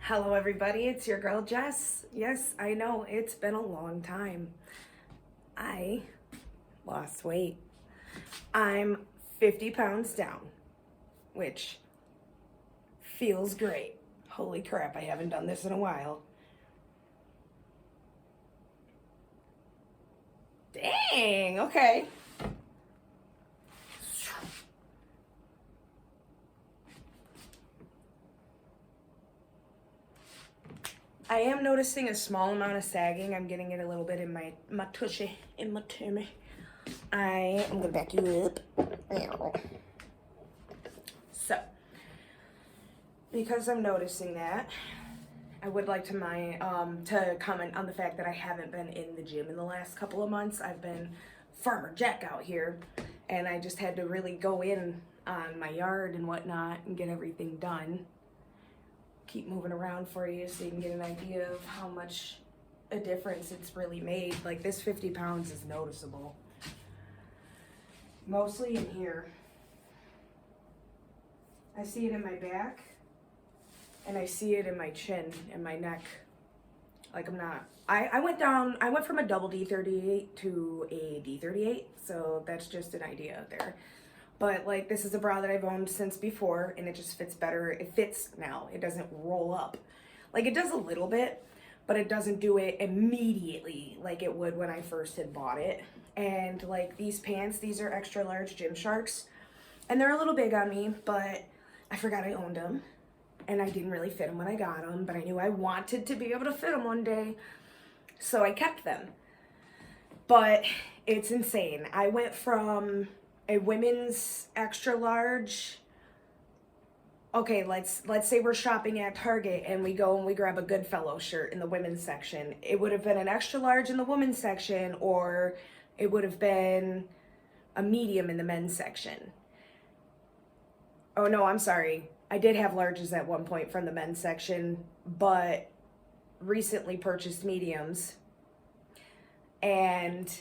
Hello, everybody. It's your girl Jess. Yes, I know it's been a long time. I lost weight. I'm 50 pounds down, which feels great. Holy crap, I haven't done this in a while. Dang, okay. I am noticing a small amount of sagging. I'm getting it a little bit in my tushy, in my tummy. I'm gonna back you up. So, because I'm noticing that, I would like to comment on the fact that I haven't been in the gym in the last couple of months. I've been Farmer Jack out here, and I just had to really go in on my yard and whatnot and get everything done. Keep moving around for you so you can get an idea of how much a difference it's really made. Like, this 50 pounds is noticeable. Mostly in here. I see it in my back, and I see it in my chin and my neck. Like, I went from a double D38 to a D38, so that's just an idea there. But like, this is a bra that I've owned since before, and it just fits better. It fits now. It doesn't roll up. Like, it does a little bit, but it doesn't do it immediately like it would when I first had bought it. And like, these pants, these are extra large Gymsharks, and they're a little big on me, but I forgot I owned them. And I didn't really fit them when I got them, but I knew I wanted to be able to fit them one day, so I kept them. But it's insane. I went from a women's extra large. Okay, let's say we're shopping at Target and we go and we grab a Goodfellow shirt in the women's section. It would have been an extra large in the women's section, or it would have been a medium in the men's section. Oh no, I'm sorry. I did have larges at one point from the men's section, but recently purchased mediums. And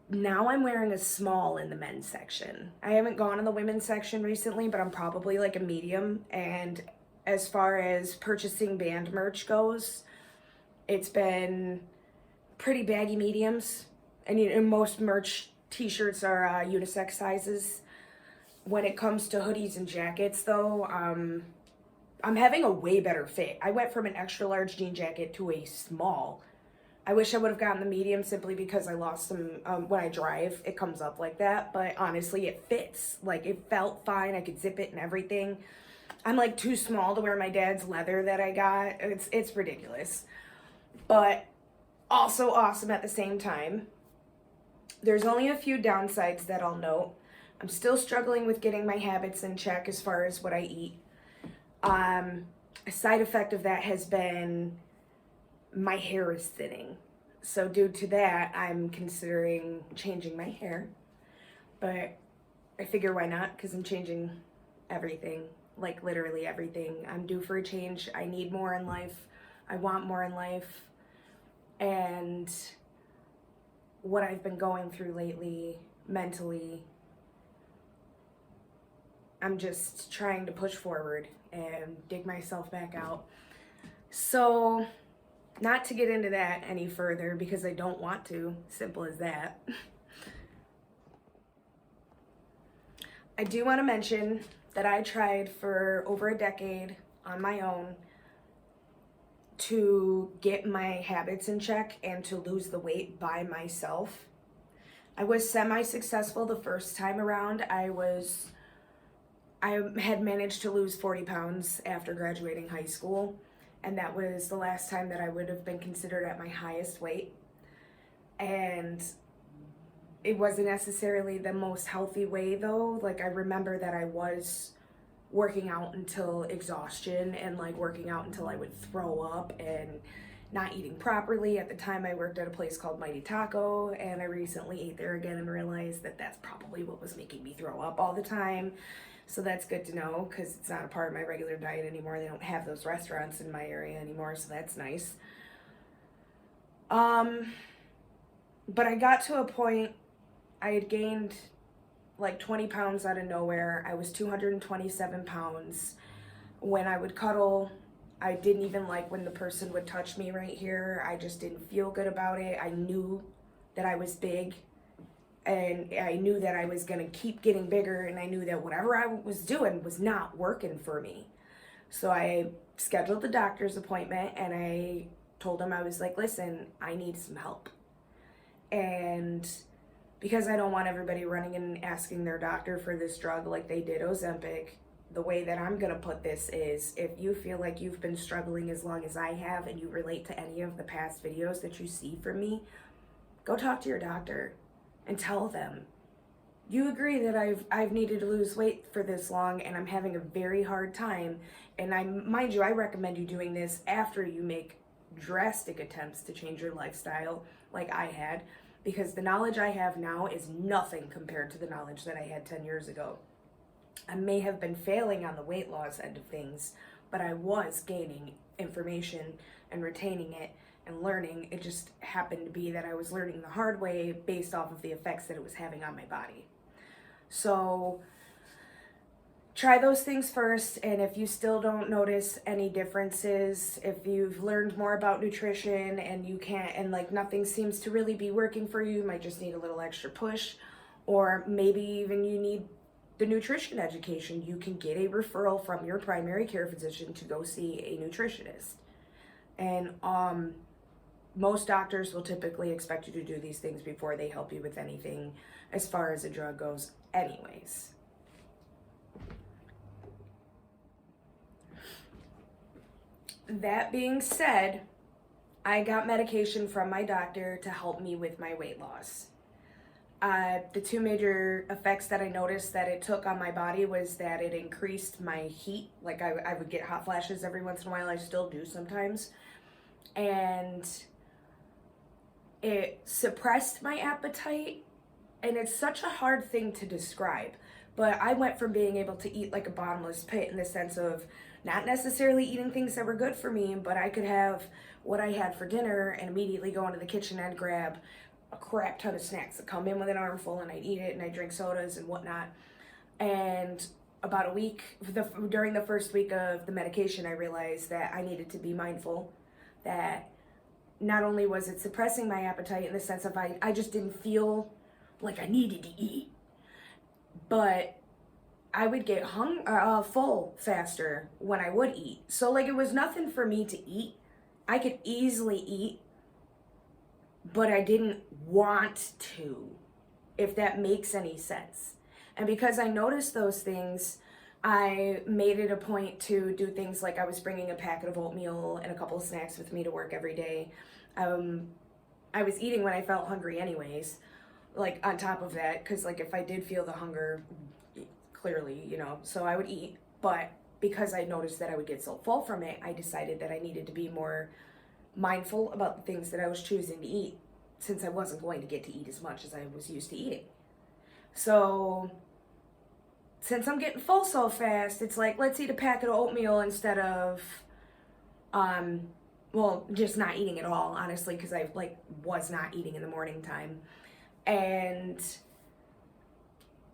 now I'm wearing a small in the men's section. I haven't gone in the women's section recently, but I'm probably like a medium. And as far as purchasing band merch goes, it's been pretty baggy mediums. And you know, most merch t-shirts are unisex sizes. When it comes to hoodies and jackets, though, I'm having a way better fit. I went from an extra large jean jacket to a small. I wish I would have gotten the medium simply because I lost some, when I drive, it comes up like that. But honestly, it fits. Like, it felt fine. I could zip it and everything. I'm like too small to wear my dad's leather that I got. It's ridiculous. But also awesome at the same time. There's only a few downsides that I'll note. I'm still struggling with getting my habits in check as far as what I eat. A side effect of that has been my hair is thinning. So due to that, I'm considering changing my hair. But I figure why not? Because I'm changing everything, like literally everything. I'm due for a change. I need more in life. I want more in life. And what I've been going through lately, mentally, I'm just trying to push forward and dig myself back out. So, not to get into that any further because I don't want to, simple as that. I do want to mention that I tried for over a decade on my own to get my habits in check and to lose the weight by myself. I was semi-successful the first time around. I had managed to lose 40 pounds after graduating high school, and that was the last time that I would have been considered at my highest weight. And it wasn't necessarily the most healthy way, though. Like, I remember that I was working out until exhaustion and like working out until I would throw up and not eating properly. At the time, I worked at a place called Mighty Taco, and I recently ate there again and realized that that's probably what was making me throw up all the time. So that's good to know because it's not a part of my regular diet anymore. They don't have those restaurants in my area anymore, so that's nice. But I got to a point, I had gained like 20 pounds out of nowhere. I was 227 pounds. When I would cuddle I didn't even like when the person would touch me right here. I just didn't feel good about it. I knew that I was big, and I knew that I was going to keep getting bigger, and I knew that whatever I was doing was not working for me. So I scheduled the doctor's appointment, and I told him, I was like, listen, I need some help. And because I don't want everybody running and asking their doctor for this drug like they did Ozempic, the way that I'm going to put this is, if you feel like you've been struggling as long as I have and you relate to any of the past videos that you see from me, go talk to your doctor and tell them, you agree that I've needed to lose weight for this long and I'm having a very hard time. And mind you, I recommend you doing this after you make drastic attempts to change your lifestyle like I had, because the knowledge I have now is nothing compared to the knowledge that I had 10 years ago. I may have been failing on the weight loss end of things, but I was gaining information and retaining it and learning. It just happened to be that I was learning the hard way based off of the effects that it was having on my body. So try those things first, and if you still don't notice any differences, if you've learned more about nutrition and you can't, and like nothing seems to really be working for you, you might just need a little extra push, or maybe even you need the nutrition education, you can get a referral from your primary care physician to go see a nutritionist. And most doctors will typically expect you to do these things before they help you with anything as far as a drug goes anyways. That being said, I got medication from my doctor to help me with my weight loss. The two major effects that I noticed that it took on my body was that it increased my heat. Like I would get hot flashes every once in a while. I still do sometimes. And it suppressed my appetite. And it's such a hard thing to describe. But I went from being able to eat like a bottomless pit in the sense of not necessarily eating things that were good for me, but I could have what I had for dinner and immediately go into the kitchen and grab a crap ton of snacks that come in with an armful, and I'd eat it, and I'd drink sodas and whatnot. And about a week, during the first week of the medication, I realized that I needed to be mindful that not only was it suppressing my appetite in the sense of I just didn't feel like I needed to eat, but I would get full faster when I would eat. So like it was nothing for me to eat. I could easily eat, but I didn't want to, if that makes any sense. And because I noticed those things, I made it a point to do things like I was bringing a packet of oatmeal and a couple of snacks with me to work every day. I was eating when I felt hungry anyways, like on top of that, because like if I did feel the hunger, clearly, you know, so I would eat. But because I noticed that I would get so full from it, I decided that I needed to be more mindful about the things that I was choosing to eat, since I wasn't going to get to eat as much as I was used to eating. So since I'm getting full so fast, it's like, let's eat a packet of oatmeal instead of just not eating at all, honestly, because I like was not eating in the morning time. And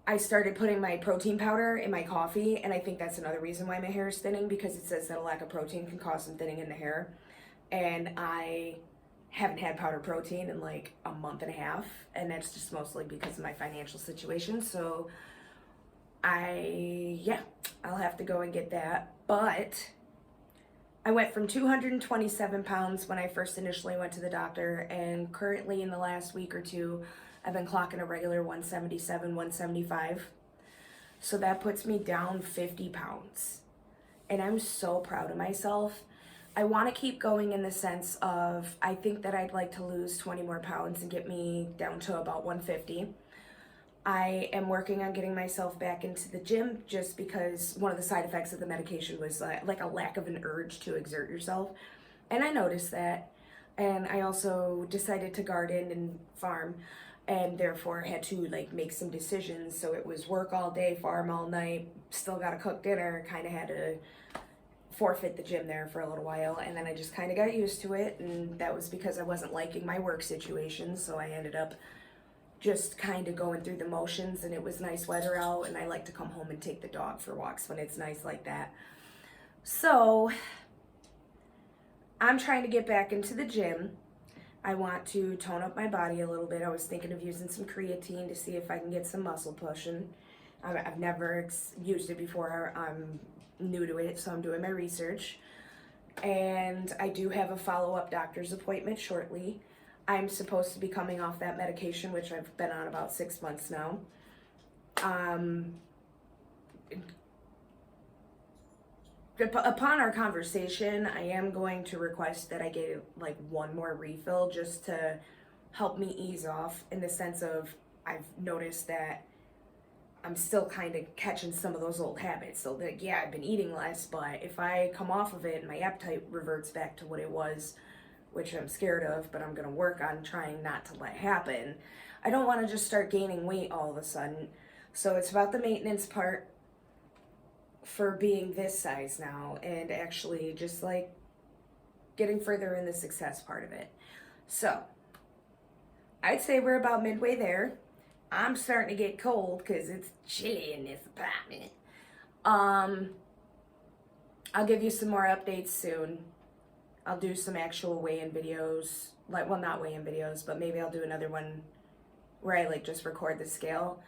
I started putting my protein powder in my coffee, and I think that's another reason why my hair is thinning, because it says that a lack of protein can cause some thinning in the hair. And I haven't had powder protein in like a month and a half, and that's just mostly because of my financial situation. So I'll have to go and get that. But I went from 227 pounds when I first initially went to the doctor, and currently in the last week or two, I've been clocking a regular 177, 175. So that puts me down 50 pounds. And I'm so proud of myself. I want to keep going in the sense of, I think that I'd like to lose 20 more pounds and get me down to about 150. I am working on getting myself back into the gym, just because one of the side effects of the medication was like a lack of an urge to exert yourself. And I noticed that. And I also decided to garden and farm, and therefore had to like make some decisions. So it was work all day, farm all night, still got to cook dinner, kind of had to forfeit the gym there for a little while. And then I just kind of got used to it, and that was because I wasn't liking my work situation. So I ended up just kind of going through the motions, and it was nice weather out, and I like to come home and take the dog for walks when it's nice like that. So I'm trying to get back into the gym. I want to tone up my body a little bit. I was thinking of using some creatine to see if I can get some muscle pushing. I've never used it before. I'm new to it, so I'm doing my research. And I do have a follow-up doctor's appointment shortly. I'm supposed to be coming off that medication, which I've been on about 6 months now. Upon our conversation, I am going to request that I get like one more refill just to help me ease off, in the sense of I've noticed that I'm still kind of catching some of those old habits. So that, yeah, I've been eating less, but if I come off of it and my appetite reverts back to what it was, which I'm scared of, but I'm going to work on trying not to let happen, I don't want to just start gaining weight all of a sudden. So it's about the maintenance part for being this size now, and actually just like getting further in the success part of it. So I'd say we're about midway there. I'm starting to get cold because it's chilly in this apartment. I'll give you some more updates soon. I'll do some actual weigh-in videos, like, well, not weigh-in videos, but maybe I'll do another one where I like just record the scale.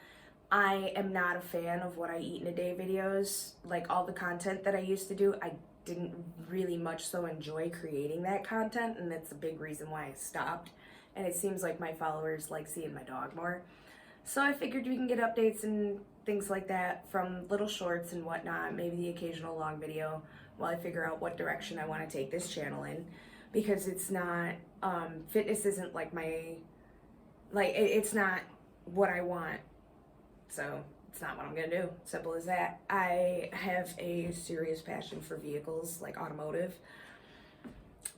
I am not a fan of what I eat in a day videos. Like, all the content that I used to do, I didn't really much so enjoy creating that content, and that's a big reason why I stopped. And it seems like my followers like seeing my dog more. So I figured we can get updates and things like that from little shorts and whatnot, maybe the occasional long video, while I figure out what direction I want to take this channel in. Because it's not, fitness isn't like it's not what I want. So it's not what I'm gonna do. Simple as that. I have a serious passion for vehicles, like automotive.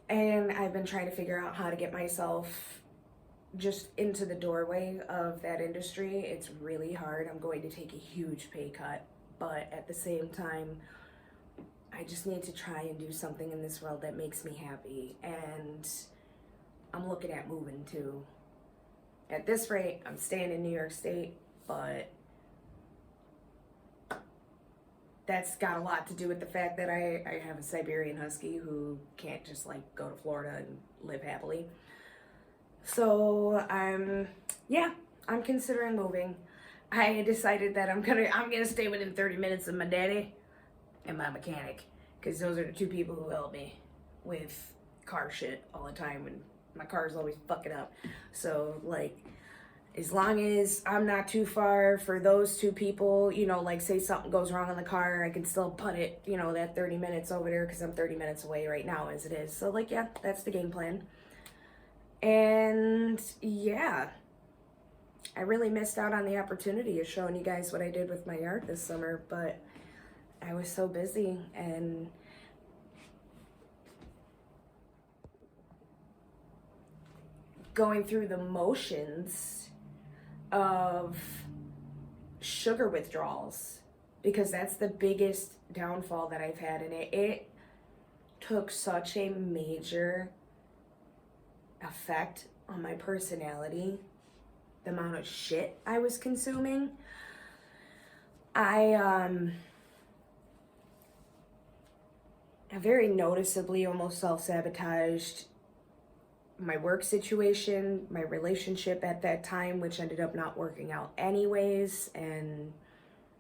And I've been trying to figure out how to get myself just into the doorway of that industry. It's really hard. I'm going to take a huge pay cut, but at the same time, I just need to try and do something in this world that makes me happy. And I'm looking at moving too. At this rate, I'm staying in New York State, but that's got a lot to do with the fact that I have a Siberian Husky who can't just like go to Florida and live happily. So I'm considering moving. I decided that I'm gonna stay within 30 minutes of my daddy and my mechanic, because those are the two people who help me with car shit all the time, and my car's always fucking up. So like, as long as I'm not too far for those two people, you know, like say something goes wrong in the car, I can still put it, you know, that 30 minutes over there, because I'm 30 minutes away right now as it is. So like, yeah, that's the game plan. And yeah, I really missed out on the opportunity of showing you guys what I did with my yard this summer, but I was so busy and going through the motions of sugar withdrawals, because that's the biggest downfall that I've had in it. It took such a major effect on my personality, the amount of shit I was consuming. I very noticeably almost self-sabotaged my work situation, my relationship at that time, which ended up not working out anyways, and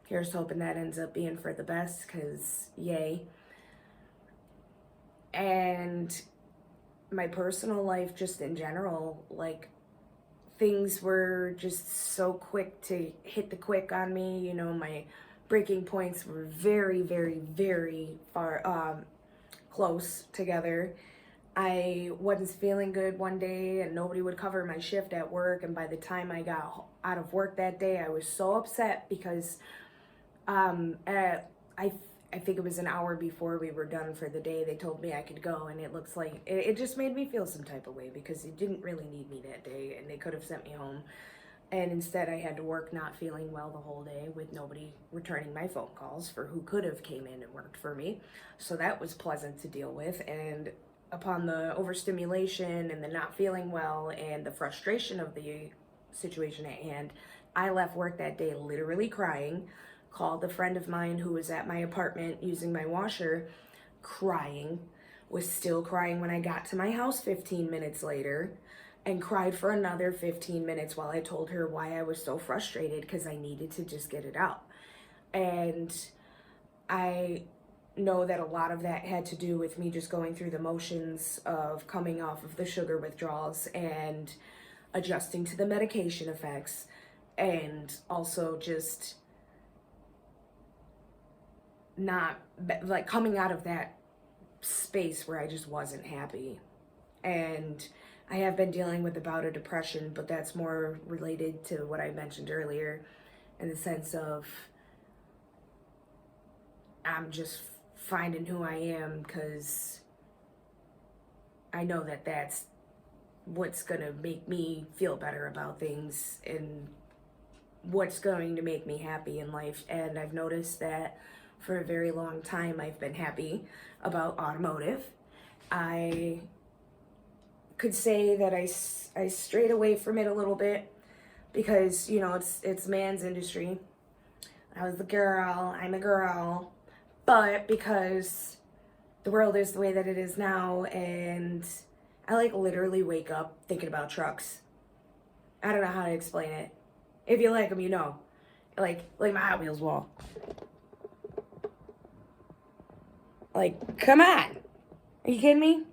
here's hoping that ends up being for the best, because yay. And my personal life just in general, like, things were just so quick to hit the quick on me. You know, my breaking points were very, very, very far close together. I wasn't feeling good one day and nobody would cover my shift at work, and by the time I got out of work that day, I was so upset because I think it was an hour before we were done for the day, they told me I could go, and it looks like it just made me feel some type of way, because they didn't really need me that day and they could have sent me home. And instead I had to work not feeling well the whole day, with nobody returning my phone calls for who could have came in and worked for me. So that was pleasant to deal with. And upon the overstimulation and the not feeling well and the frustration of the situation at hand, I left work that day literally crying, called a friend of mine who was at my apartment using my washer, crying, was still crying when I got to my house 15 minutes later, and cried for another 15 minutes while I told her why I was so frustrated because I needed to just get it out. And I know that a lot of that had to do with me just going through the motions of coming off of the sugar withdrawals and adjusting to the medication effects, and also just not like coming out of that space where I just wasn't happy. And I have been dealing with a bout of depression, but that's more related to what I mentioned earlier, in the sense of I'm just finding who I am, because I know that that's what's gonna make me feel better about things and what's going to make me happy in life. And I've noticed that for a very long time I've been happy about automotive. I could say that I strayed away from it a little bit because, you know, it's man's industry. I was the girl, I'm a girl, but because the world is the way that it is now, and I like literally wake up thinking about trucks. I don't know how to explain it. If you like them, you know. Like my Hot Wheels wall. Like, come on. Are you kidding me?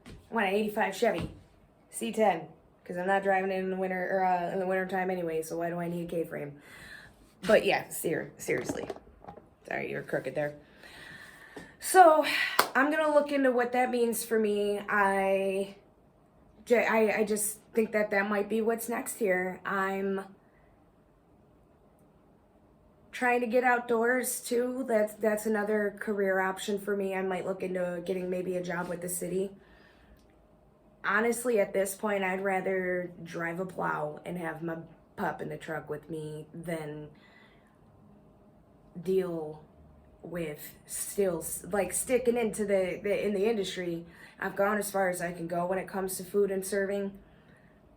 I want an 85 Chevy C10, because I'm not driving it in the winter, or in the winter time anyway, so why do I need a K-frame? But yeah, seriously. Sorry, you're crooked there. So, I'm gonna look into what that means for me. I just think that might be what's next here. I'm trying to get outdoors too. That's another career option for me. I might look into getting maybe a job with the city. Honestly, at this point, I'd rather drive a plow and have my pup in the truck with me than deal with still like sticking into in the industry. I've gone as far as I can go when it comes to food and serving.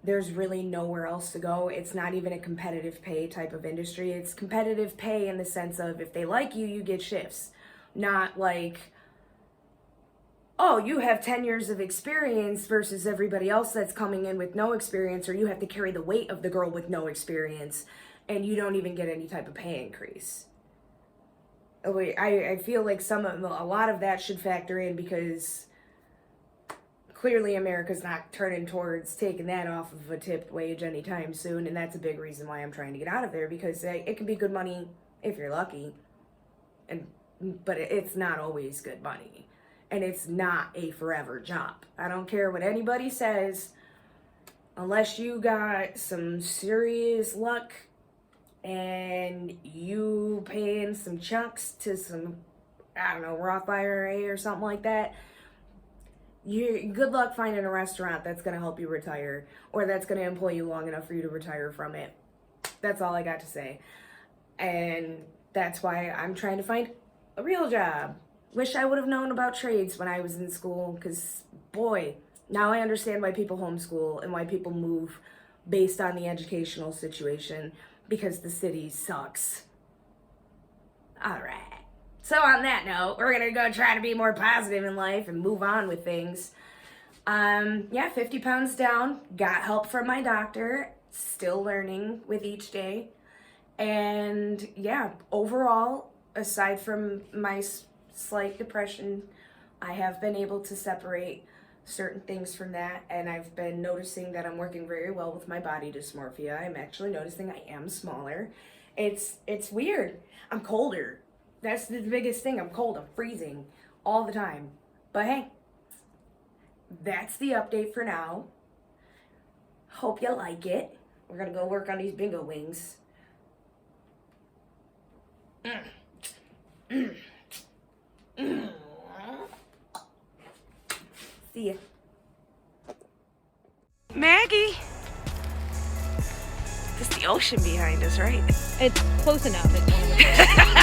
There's really nowhere else to go. It's not even a competitive pay type of industry. It's competitive pay in the sense of if they like you, you get shifts. Not like, oh, you have 10 years of experience versus everybody else that's coming in with no experience, or you have to carry the weight of the girl with no experience and you don't even get any type of pay increase. I feel like a lot of that should factor in, because clearly America's not turning towards taking that off of a tipped wage anytime soon, and that's a big reason why I'm trying to get out of there, because it can be good money if you're lucky, but it's not always good money, and it's not a forever job. I don't care what anybody says, unless you got some serious luck and you paying some chunks to some, I don't know, Roth IRA or something like that. Good luck finding a restaurant that's going to help you retire, or that's going to employ you long enough for you to retire from it. That's all I got to say. And that's why I'm trying to find a real job. Wish I would have known about trades when I was in school, because boy, now I understand why people homeschool and why people move based on the educational situation, because the city sucks. All right. So on that note, we're going to go try to be more positive in life and move on with things. 50 pounds down. Got help from my doctor. Still learning with each day. And yeah, overall, aside from my slight depression, I have been able to separate certain things from that. And I've been noticing that I'm working very well with my body dysmorphia. I'm actually noticing I am smaller. It's weird. I'm colder. That's the biggest thing. I'm cold. I'm freezing all the time. But hey, that's the update for now. Hope you like it. We're going to go work on these bingo wings. See ya. Maggie! It's the ocean behind us, right? It's close enough.